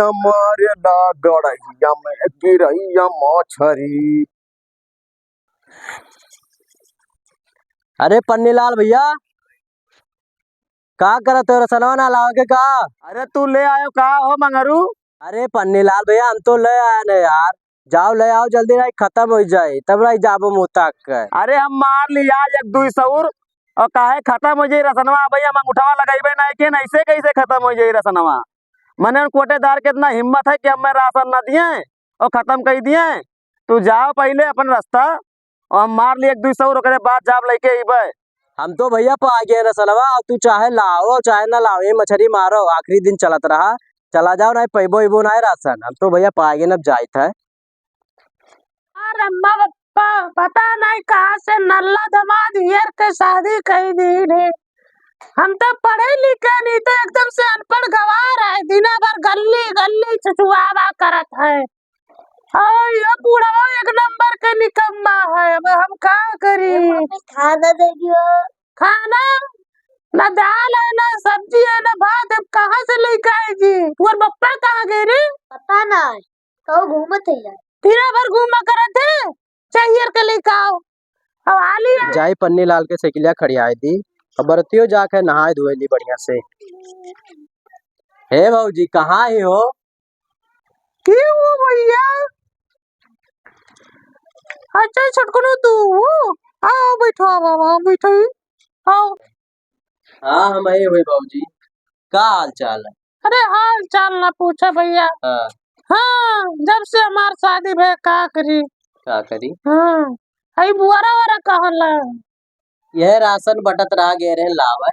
सैया मारेला गड़हिया में गिरैया मछरी। अरे पन्नीलाल भैया, का करत हो? रसनवा ना लाओ के का? अरे तू ले आयो का हो मंगरू? अरे पन्नीलाल भैया, हम तो ले आए न यार। जाओ ले आओ जल्दी, नहीं खत्म हो जाए तब रही जाबो मुँह तक। अरे हम मार लिया एक दुई सौर और काहे खत्म हो जाई रसनवा भैया? मंगूठवा लगाइबे नहीं के ऐसे कैसे खत्म हो जाई रसनवा? मने कोटेदार के इतना हिम्मत है कि हमें राशन न दिए और खत्म कर दिए। तू जाओ पहले अपन रास्ता और हम मार लिए एक दुई सौर, ओकरे बाद जाब लेके अइबे। हम तो भैया पा गए रसनवा, और तू चाहे लाओ चाहे ना लाओ, ये मछली मारो आखिरी दिन चलत रहा। चला जाओ, नहीं पैबो इबो नहीं राशन। हम तो भैया पा गए, अब जाइत है। रम्मा पप्पा पता नहीं कहाँ से नल्ला दमाद हियर के शादी कई दी है। हम तो पढ़े लिखे नहीं तो एकदम से अनपढ़ गवार है। दिना भर गली गली चुचुआवा करत है। और ये बूढ़ा एक नंबर के निकम्मा है। अब हम क्या करी? खाना दीजिए। खाना न दाल है न सब्जी है न भात। अब कहाँ से लेके आएगी? तुम्हारे पप्पा कहाँ गए रे? पता नहीं, तो घूमत है। दिन भर घूमा करत है, चाहिए के लेके आओ। अब आली जाई पन्नीलाल के साइकिलिया खड़ियाए दी, अब बरतियो जाके नहाए धोए ली बढ़िया से। हे भाऊजी, कहाँ ही हो? क्यों हो भैया? अच्छा छटकनो तू आओ बैठो बाबा बैठो आओ। हाँ हम आई हुए भाऊजी, का हाल चाल है? अरे हाल चाल ना पूछा भैया। हाँ, हाँ जब से हमार शादी भे का करी? का करी? हाँ आई बुआरा वारा कहाँ ला? यह राशन बटत रहा गए रहे लावे।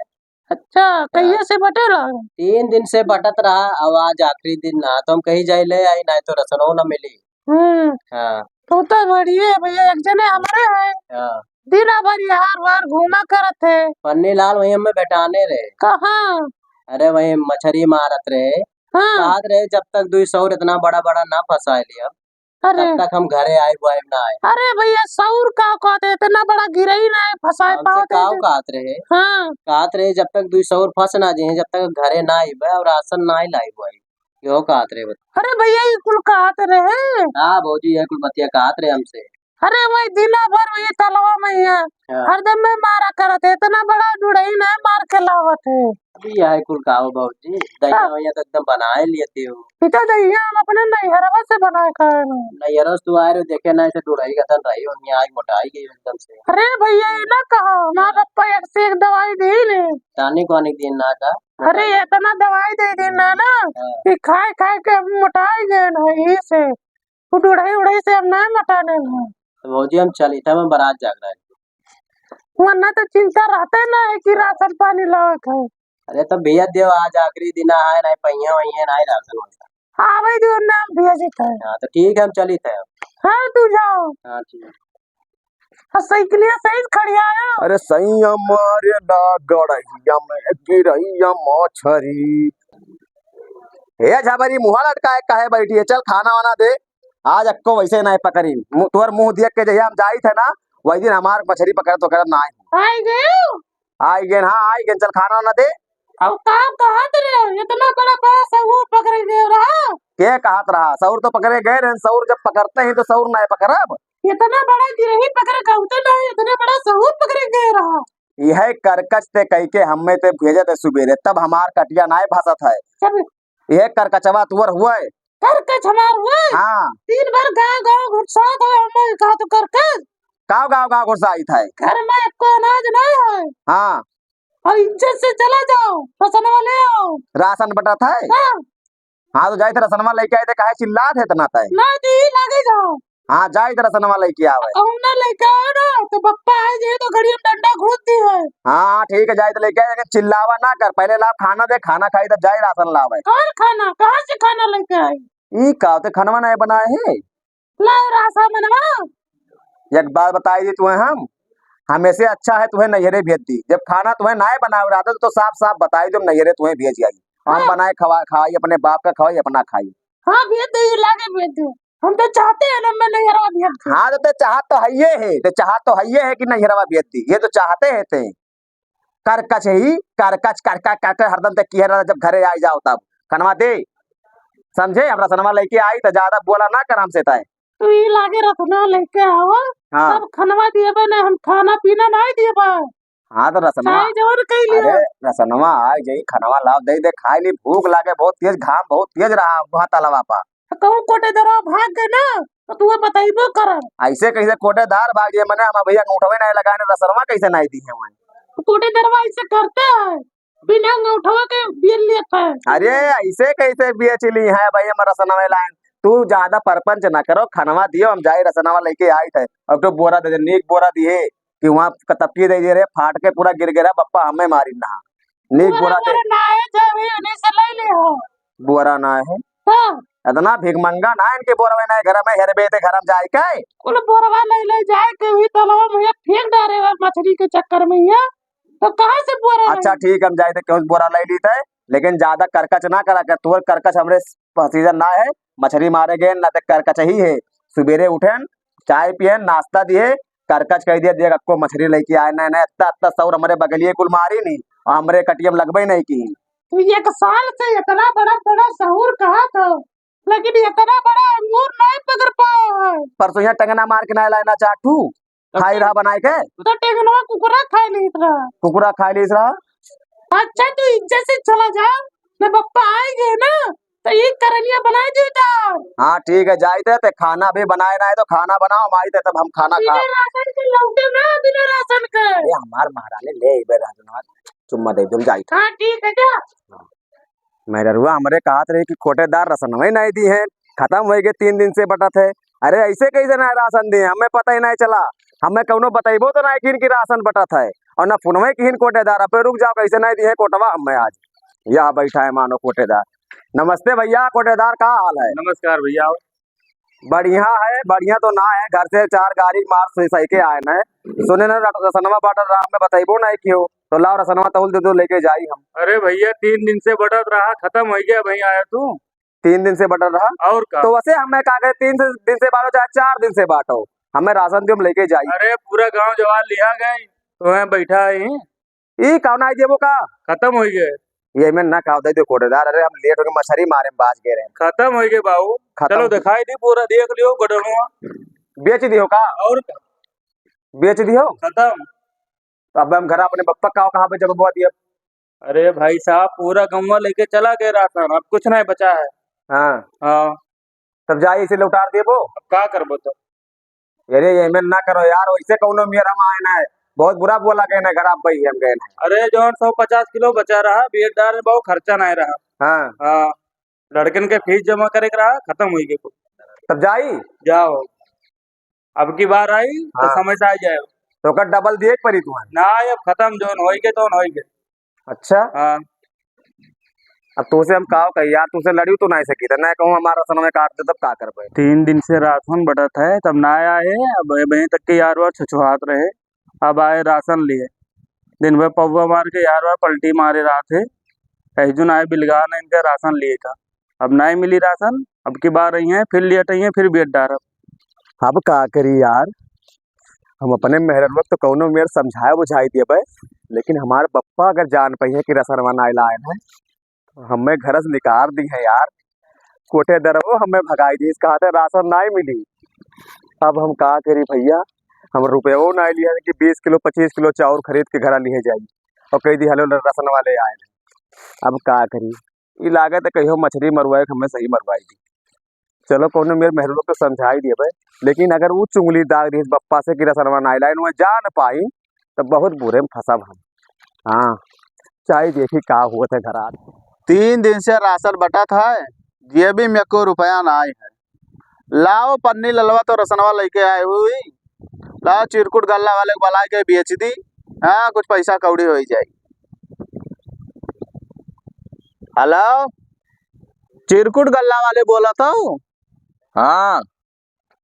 अच्छा कहिए से बटेला? 3 दिन से बटत रहा, अब आज आखिरी दिन ना, तो हम कहीं जाए ले आई, नहीं तो रसनो न मिली। हाँ तो बढ़िया भैया। एक जने हमारे है हाँ, दिन भर यार बार घूमा करत है। पन्नीलाल वही हमें बैठाने रहे। कहाँ? अरे वही मछली मारत रहे। हाँ कहत रहे जब तक 200 इतना बड़ा बड़ा ना फंसा लिया अरे तब तक हम घरे आए वाए ना आए। अरे भैया सौर का कहते इतना बड़ा गिरा ही ना है फंसाए हमसे काव पाओ। कहत रहे, हाँ कहत रहे जब तक 200 फंस ना जाए, जब तक घरे ना आई और राशन ना ही लाई हुआ यो कहत रहे। अरे भैया ये कुल कहते रहे। हाँ भौजी, यह कुल बतिया कहत रहे हमसे। अरे वही दिना भर वही तलवा में ही है, हाँ। हरदम में मारा करत है। इतना बड़ा जुड़ई ना मार के लावत है। अभी यह कुल काव भौजी, दहिया वहिया तो एकदम बनाए लिए हो। इतना दहिया हम अपने नैहरवा से बनाए खाए ना। नैयरस तू आए रहे देखे ना, ऐसे डुड़ाई का तन रही हो, आज मोटाई गई एकदम से। अरे भैया ये ना कहो, माँ पप्पा एक से एक दवाई दे ले। तानी कौन दिन ना का? अरे इतना दवाई दे देना ना हाँ। कि खाए खाए के हम मोटाई गए ना। यही से उड़ाई उड़ाई से हम नहीं मोटाने ना। तो भौजी हम चली था, मैं बारात जाग रहा है। वरना तो चिंता रहते ना है कि राशन पानी लावत है। अरे तो भैया देव आज आखिरी दिन आए, नहीं पहिया वही नहीं राशन होता। हाँ भाई जो नाम भेजित है। हाँ तो ठीक है, हम चली थे। हाँ तू जाओ। हाँ ठीक है। साइकिलिया सही खड़ी आयो। अरे सैया मारेला गड़हिया में गिरैया मछरी। हे झबरी मुहा लटकाए काहे बैठी है? चल खाना वाना दे। आज अक्को वैसे नहीं पकड़ी, तुअर मुंह देख के जहिया हम जाई थे ना वही दिन हमार मछली पकड़ तो कर ना आई गए। I gain. हाँ आई गेन, चल खाना वाना दे। अब काम कहत रे इतना बड़ा बड़ा सऊर पकड़ दे रहा। के कहत रहा सौर तो पकड़े गए रहे, सौर जब पकड़ते हैं तो सौर नहीं पकड़ब। इतना बड़ा गिरही पकड़ कहते नहीं, इतना बड़ा सऊर पकड़ दे रहा। यह करकच ते कह के हमें ते भेजे थे सुबेरे, तब हमार कटिया नहीं भसत है। चल यह करकचवा तुअर हुआ है। करकच हमार हुए। हाँ दिन भर गाँव गाँव घुटसात है। हम कहा तो करकच गाँव गाँव गाँव घुसाई था। घर में एको अनाज नहीं है। हाँ और इज्जत से चला जाओ, राशन वाले आओ। राशन बटत है। हाँ हाँ तो जाए थे रसनवा लेके आए थे, काहे चिल्लात है इतना तय? ना दी लगे जाओ। हाँ जाए थे रसनवा लेके आवे। कहूँ ना लेके आओ ना तो पप्पा आए जे तो घड़ी में डंडा घूंसती है। हाँ ठीक है जाए तो लेके आए, लेकिन चिल्लावा ना कर। पहले ला खाना दे, खाना खाई तब जाए राशन लावे। कौन खाना कहाँ से खाना लेके आई? ई का ते खानवा नहीं बनाए है। ला राशन बनवा। एक बात बताई दी तुम्हें, हम हमेशा अच्छा है तुम्हें नैहरे भेज दी। जब खाना तुम्हें ना बनाए रहा तो साफ साफ बताई तुम नैहरे तुम्हें भेज आई। हम बनाए खवा खाई, अपने बाप का खाई अपना खाई। हाँ भेज दे, लागे भेज दो। हम तो चाहते हैं ना मैं नैहरवा भेज दूं। हाँ तो चाहत तो है है, तो चाहत तो है कि नैहरवा भेज दी। ये तो चाहते है थे करकच ही करकच करका करके हरदम तक किया जब घरे आ जाओ तब खनवा दे। समझे? हम रसनवा लेके आई तो ज्यादा बोला ना कर हमसे तय। तू ई लागे रसना लेके आओ हाँ सब खनवा दिए बे ना हम खाना पीना नहीं दिए बे हाँ तो रसनवा, चाय जवन कई लियो अरे रसनवा आई जाई खनवा लाओ दे दे खाई ली, भूख लागे बहुत तेज, घाम बहुत तेज रहा वहाँ तलवा पा। कहूं कोटे दरो भाग गए ना तो तू बताइबो कर ऐसे कैसे कोटेदार भाग जाए, मैंने हम भैया उठवे नहीं लगाने, रसनवा कैसे नहीं दी है वहाँ। कोटे दरवा ऐसे करते हैं बिना उठवा के बिल लेते हैं। अरे ऐसे कैसे बेच ली है भैया मैं रसनवा लाइन, तू ज्यादा परपंच ना करो, खनवा दियो हम जाए रसनवा लेके आए थे। अब तो बोरा दे दे, नीक बोरा दिए कि वहाँ तपकी दे दे रहे, फाट के पूरा गिर गिरा, बप्पा हमें मारी ना, नीक बोरा दे। ना है जब इन्हीं से ले ले हो बोरा ना है हाँ इतना भिगमंगा ना इनके बोरा ना घर में हेर बेते घर में जाए के कुल बोरवा ले जाए के हुई तलवा में ये फेंक डाले हुए मछली के चक्कर में ये तो कहाँ से बोरा अच्छा ठीक हम जाए थे क्यों बोरा ले ली थे, लेकिन ज्यादा करकच ना करा कर, तोर करकच हमरे सीजन ना है, मछली मारे गए ना तो करकच ही है। सुबेरे उठे चाय पिए नाश्ता दिए, करकच कह दिया देख आपको मछली लेके आए ना ना इतना इतना सौर हमारे बगलिए कुल मारी नहीं और हमरे कटियम लगभग नहीं की। तू एक साल से इतना बड़ा बड़ा सहूर कहा था लेकिन इतना बड़ा अंगूर नहीं पकड़ पाया है। परसों यहाँ टंगना मार के ना लाना चाटू खाई रहा बनाए के, तो टेंगनवा कुकुरा खा ली था। कुकुरा खा ली रहा। अच्छा तू इज्जत से चला जा ना पप्पा आएंगे ना तो ये करनिया बनाई देता। हाँ ठीक है जाते थे, खाना भी बनाए ना है तो खाना बनाओ हम आए थे तब हम खाना खा। बिना राशन के लौटे ना बिना राशन के। अरे हमार महारानी ले राजनाथ चुम्मा दे तुम जाई। हाँ ठीक है क्या मेरे रुआ हमरे कहत रही कि कोटेदार राशन ही नहीं दी है, खत्म हो गए 3 दिन से बटत है। अरे ऐसे कैसे ना राशन दिए, हमें पता ही नहीं चला, हमें कौनो बताइबो तो नहीं किन की राशन बटत है और ना फोनवे किन कोटेदार। अब रुक जाओ कैसे नहीं दिए कोटवा, हमें आज यहाँ बैठा है मानो कोटेदार। नमस्ते भैया, कोटेदार का हाल है? नमस्कार भैया। बढ़िया है, बढ़िया तो ना है, घर से 4 गाड़ी मार सही के आए न सुने न रसनवा बाटर राम में बताइबो नहीं क्यों, तो लाओ रसनवा तौल दे दो लेके जाई हम। अरे भैया 3 दिन से बढ़त रहा, खत्म हो गया भैया आया तू। 3 दिन से बटर रहा और का तो वैसे हमें कहा गए 3 दिन से बांटो चाहे 4 दिन से बांटो, हमें राशन दियो हम लेके जाई। अरे पूरा गांव जवान लिया गए तो यहाँ बैठा है, ई कौन आई देबो का खत्म हो गए। ये में ना खाओ दे दो कोटेदार, अरे हम लेट हो गए मछली मारे में बाज गए रहे। खत्म हो गए बाबू, खत्म चलो दिखाई दी पूरा देख लियो गडनुआ। बेच दियो का? और का? बेच दियो खत्म। तो अब हम घर अपने बप्पा का कहाँ पे जब बुआ दिया। अरे भाई साहब पूरा गंवा लेके चला गया राशन, अब कुछ नहीं बचा है। हाँ हाँ तब जाइए इसे लौटार देबो। अब क्या करबो तो। अरे ये में ना करो यार, वैसे कौनो मेरा में आए ना है, बहुत बुरा बोला गए ना घर आप भाई हम गए ना। अरे जो 150 किलो बचा रहा, बेदार में बहुत खर्चा नहीं रहा। हाँ हाँ लड़कन के फीस जमा करे के रहा, खत्म हो गए। तब जाई जाओ अब की बार आई तो हाँ। समझ आ जाए तो कर डबल दिए परी तुम्हारे। ना, अब खत्म जोन हो गए तो हो गए। अच्छा हाँ अब तुझसे हम कहो कही यार, तुझसे लड़ी तो नहीं सकी था, ना कहूँ हमारा सन में काट दे तब का कर पाए। 3 दिन से राशन बढ़त है तब ना आए, अब वहीं तक के यार बार छुछुहात रहे, अब आए राशन लिए। दिन भर पौवा मार के यार बार पलटी मारे रहा थे, ऐजुन आए बिलगा ने इनका राशन लिए था, अब नहीं मिली राशन, अब की बार रही है फिर लेट आई है फिर बेट डार। अब का करी यार, हम अपने मेहर वक्त तो कौनो मेर समझाए बुझाई दिए भाई, लेकिन हमारे पप्पा अगर जान पाई है कि रसनवा ना लाए हैं तो हमें घर से निकाल दी है यार। कोटे दरवो हमें भगाई दी, कहा था राशन नहीं मिली। अब हम का करी भैया, हम रुपये नहीं लिया कि 20 किलो 25 किलो चाउर खरीद के घर लिए जाई और कही दी हलो रसन वाले आए। अब का करी, ये लागत है कहियो मछली मरवाए हमें सही मरवाई दी। चलो कौन मेरे मेहरों को समझाई दिए भाई, लेकिन अगर वो चुंगली दाग दी बप्पा से कि रसनवा ना लाइन में जा न पाई तो बहुत बुरे में फंसब हम। हाँ चाहे देखी का हुआ थे घर। 3 दिन से राशन बटा था, ये भी मेरे को रुपया ना आए है। लाओ पन्नी ललवा तो रसनवा लेके आए हुई, लाओ चिरकुट गल्ला वाले को बुला के बेच दी, हाँ कुछ पैसा कौड़ी हो जाएगी। हेलो चिरकुट गल्ला वाले बोला था? हाँ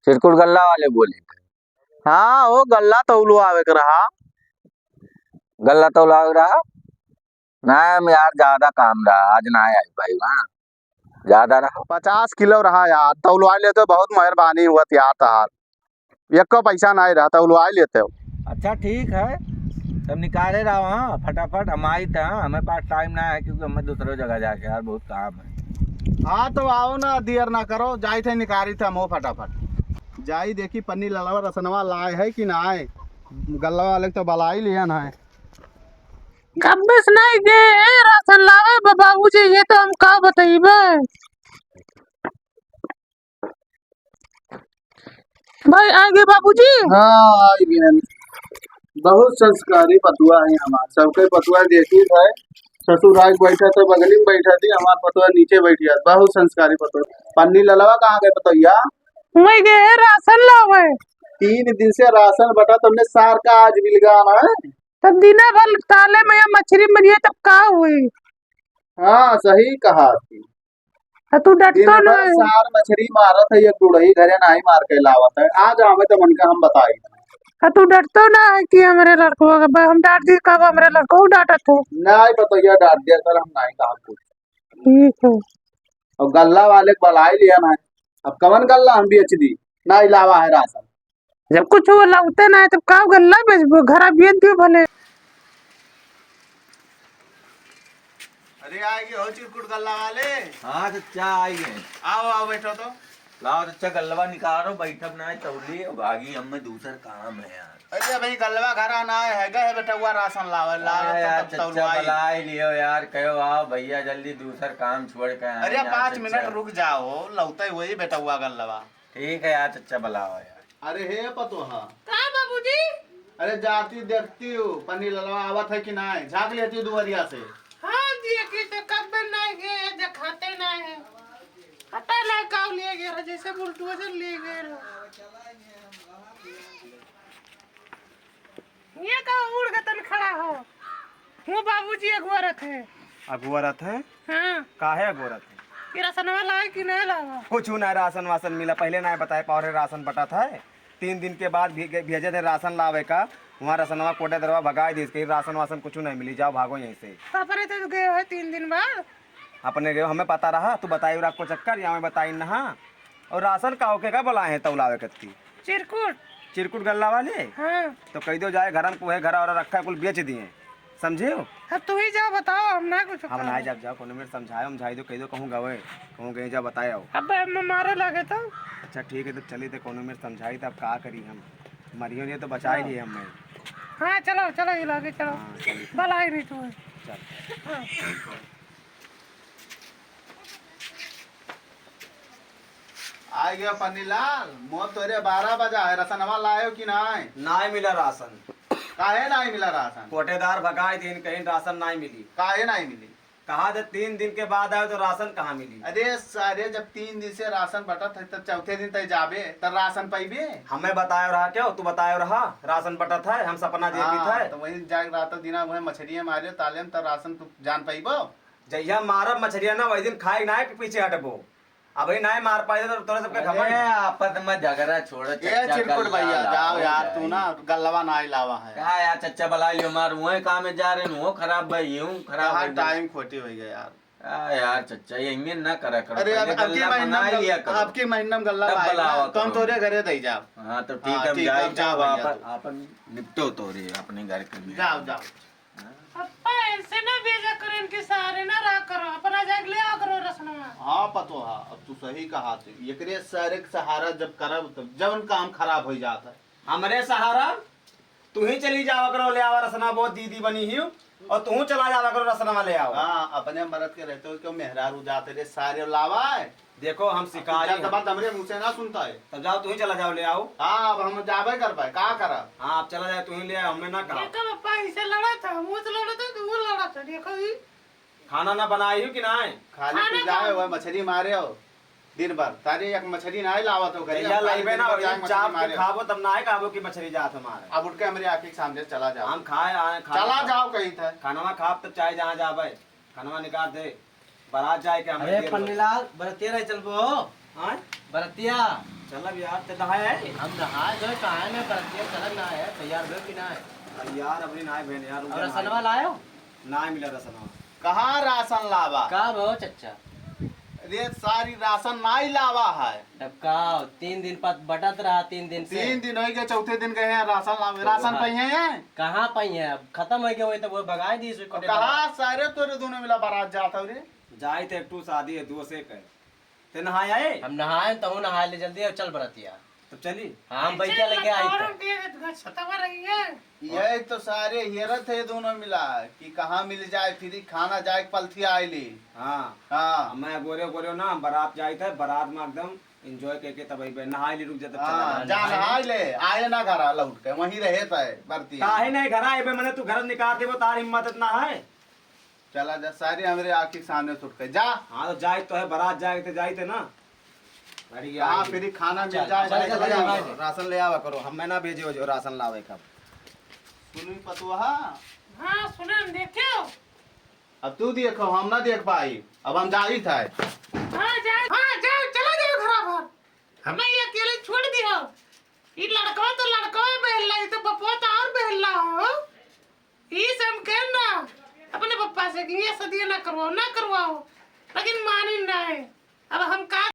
चिरकुट गल्ला वाले बोले थे। हाँ वो गल्ला तौलू आवे के रहा। गल्ला तो लग रहा ना यार, ज्यादा काम रहा आज ना आई भाई, वहाँ ज्यादा रहा। 50 किलो रहा यार, तौलवा लेते हो बहुत मेहरबानी हुआ यार तहार, एक को पैसा नहीं रहा तौलवा लेते हो। अच्छा ठीक है तब निकाले रहा वहाँ फटाफट, हम आई था, हमें पास टाइम ना है क्योंकि हमें दूसरे जगह जाके यार बहुत काम है। हाँ तो आओ ना, देर ना करो, जाई थे निकारी था मोह फटाफट जाई देखी पन्नी ललवा रसनवा लाए है कि ना आए। गल्ला वाले तो बलाई लिया ना है। गब्बस नहीं गे राशन लावे बाबूजी, ये तो हम का बताइबे। भाई आगे बाबूजी। हाँ आई गए। बहुत संस्कारी पतुआ है हमार, सबके पतुआ देखी है। ससुर आज बैठा तो बगली में बैठा थी, हमार पतुआ नीचे बैठी है। बहुत संस्कारी पतुआ। पन्नी ललवा कहाँ गए पतुआ? मैं गे राशन लावे। 3 दिन से राशन बटा तुमने सार का आज मिल गया ना है? तब दिना भर ताले में या मछली मरिए तब का हुई। हाँ सही कहा थी। तू दिन डटतो भर नहीं। सार मछली मारत है, ये टुड़ई घरे नहीं मार के लावत है। आज आवे तो मन का हम बताई। तू डरतो ना है कि हमारे लड़कों का हम डांट दी, कब हमारे लड़कों को डांटा तो। नहीं पतुआ डांट दिया सर, हम नहीं कहा कुछ। ठीक है। और गल्ला वाले को बलाई लिया ना है। अब कवन गल्ला हम बेच दी ना, इलावा है राशन। जब कुछ वो लगते ना है तब का गल्ला बेचबो, घर बेच दियो भले। अरे आएगी हो चिरकुट गल्ला वाले। हाँ चचा आई है। आओ आओ बैठो तो। लाओ चचा गल्लवा निकालो, बैठब ना है तौली भागी, हमें दूसर काम है यार। अरे भाई गल्लवा घर आना है गए बेटा, हुआ राशन लावे ला यार तब चचा तौलवाई। बुलाई लियो यार, कहो आओ भैया जल्दी दूसर काम छोड़ के आए अरे यार 5 चचा। मिनट रुक जाओ, लौटे वही बेटा हुआ गल्लवा। ठीक है यार चचा बुलाओ यार। अरे हे पतो हाँ। का बाबूजी? अरे जाती देखती हूँ पन्नी ललवा आवत है कि नहीं, झाँक लेती हूँ दुवरिया से। हाँ देखी तो कब नहीं गए, दिखाते नहीं है। हटा नहीं काव ले गए जैसे बुलडोजर ले गए। ये का उड़ के तन खड़ा हो। वो बाबूजी अगवरत है। अगोरत है? हाँ काहे अगोरत है? ये राशनवा लाए कि नहीं लावा? कुछ ना राशन वासन मिला, पहले ना बताए पावरे राशन बटा था। 3 दिन के बाद भेजे थे राशन लावे का, वहाँ राशनवा कोटे दरवा भगा दी, इसके राशन वासन कुछ नहीं मिली, जाओ भागो यहीं से। अपने तो गए है 3 दिन बाद। अपने गए हमें पता रहा, तू बताई रात को चक्कर यहाँ में बताई नहा। और राशन का होके का बोला है तौलावे कत्ती चिरकुट। चिरकुट गल्ला वाले। हाँ तो कह दो जाए घर को है, घर और रखा है कुल बेच दिए, समझे हो? अब तू ही जाओ बताओ, हम ना कुछ हम ना जब जाओ कोनो मिनट समझाए समझाई दो, कह दो कहूँ गवे कहूँ गए जा बताए आओ। अब मारे लगे तो। अच्छा ठीक है, तो चली तो कोनो मिनट समझाई तो अब का करी हम, मरियो नहीं तो बचा ही लिए हमें। हाँ चलो चलो ये लगे चलो। हाँ चलिए भलाई नहीं तू। चल। आ गया पन्नी लाल, मोह तोरे 12 बजा है, रसनवा लाए हो कि नहीं? ना मिला राशन, काहे नहीं मिला राशन? कोटेदार भगाए दिन कहीं राशन नहीं मिली। काहे नहीं मिली? कहा था 3 दिन के बाद आए तो राशन कहाँ मिली? अरे सारे जब 3 दिन से राशन बटा था तब चौथे दिन तक जाबे तब राशन पाइबे। हमें बताया रहा क्या, तू बताया रहा राशन बटा था, हम सपना देखी था। तो वही जाग रात दिना वही मछलियां मारे ताले में, तब राशन तू जान पाइबो। जहिया मारब मछलिया ना वही दिन खाए ना पीछे हटबो, अब ही ना मार पाए तो तोरा सबके अरे घमंड। आपस में झगड़ा छोड़ो ये चचा, चिरकुट गल्ला भैया जाओ लाओ यार, यार। तू ना गल्लवा ना लावा है। क्या यार चचा बुला लियो, मार वही काम में जा रहे हो, खराब भाई यूं खराब कहाँ भाई। टाइम खोटी हो गया यार। यार चचा ये इंगे ना करा करो, अरे पहले आपके गल्ला महीना बना लिया करो। आपके महीना में गल्ला तब लाएगा, बुलावा तो हम करो। तोरे घरे दे जाओ। हाँ तो ठीक हाँ, है, हम ठीक है, जाए अब जाओ भैया अपन निपटो तो रे अपने घर के में। जाओ जाओ। अप्पा ऐसे ना भेजा करो, इनके सहारे ना रहा करो, अपना जाग ले आओ करो रसनवा। हाँ पतो हाँ, अब तू सही कहा थे, एकरे सारे के सहारा जब करब तब जवन काम खराब हो जाता है। हमरे सहारा तू ही चली जावा करो, ले आवा रसना, बहुत दीदी बनी ही और तू चला जावा करो रसना ले आओ। हाँ अपने मरद के रहते हो क्यों मेहरारू जाते रे सारे लावा है। देखो हम शिकारी हैं। बात हमरे मुँह से ना सुनता है। तब जाओ तू ही चला जाओ ले आओ। हाँ अब हम जाबे कर पाए का करब। हाँ आप चला जाए तू ही ले आओ, हमें ना कहा। देखो अप्पा ऐसे लड़ा था, मुँह से लड़ा था तो वो लड़ा था, देखो ही। खाना ना बनाई हो कि ना है? खाली तू जाए वह मछली मारे हो दिन भर, तारी एक मछली ना लावा तो घरे या लाइबे ना मछली चाप के मारे हो। खाबो तब ना है खाबो की मछली जात हमारे। अब उठ के हमारे आँखी के सामने चला जाओ। हम खाए आए चला जाओ कहीं था। खाना खाब तब चाहे जहाँ जाबे खाना निकाल दे, बारात जाए के हमें अरे देर हो। पन्नीलाल बरतिया नहीं चलबो? हाँ? बरतिया चलब यार ते नहाए है हम नहाए गए, कहा में बरतिया चलक ना है, तैयार गए कि ना है? यार अपनी नाय बहन यार, और रसनवा लायो? ना मिला रसनवा। कहाँ राशन लावा? का भो चचा? अरे सारी राशन ना ही लावा है। डबका 3 दिन पर बटत रहा, 3 दिन से 3 दिन हो गए, चौथे दिन गए हैं राशन लावे। राशन पे हैं कहाँ पाई है? अब खत्म हो गया, वही तो वो भगाई दी इसको। कहाँ सारे तोरे दोनों मिला बारात जाता रे। जाए थे टू शादी है दो से कहे ते नहाए आए हम नहाए तो नहाए ले जल्दी और चल बरतिया। तब चली हाँ हम बैठे लेके आई ये तो सारे हेरत है दोनों मिला कि कहाँ मिल जाए फिर खाना जाए पलथी आईली। हाँ हाँ मैं गोरे गोरे ना बारात जाए थे बारात में एकदम एंजॉय करके तब आई नहाए ली रुक जाते हाँ जा नहाए ले आए ना घर लौट के वहीं रहे थे बरती। काहे नहीं घर आए बे मैंने तू घर निकाल दे वो तार हिम्मत इतना है। चला जा सारे हमारे आँख के सामने सुट के जा। हाँ तो जाए तो है बारात जाए थे ना हाँ फिर खाना मिल जाए राशन ले आवा करो हम ना भेजे जो राशन लावे कब सुनी पतुआ। हाँ सुने देखो अब तू देखो हम ना देख पाई अब हम जाई था। हाँ जाओ चला जाओ घर भर हमें ये अकेले छोड़ दियो। ये लड़का तो लड़का बहला ये तो पप्पा तो और बहला हो ये सब कहना अपने पप्पा से कि ये सदिया ना करवाओ लेकिन मानी ना है। अब हम का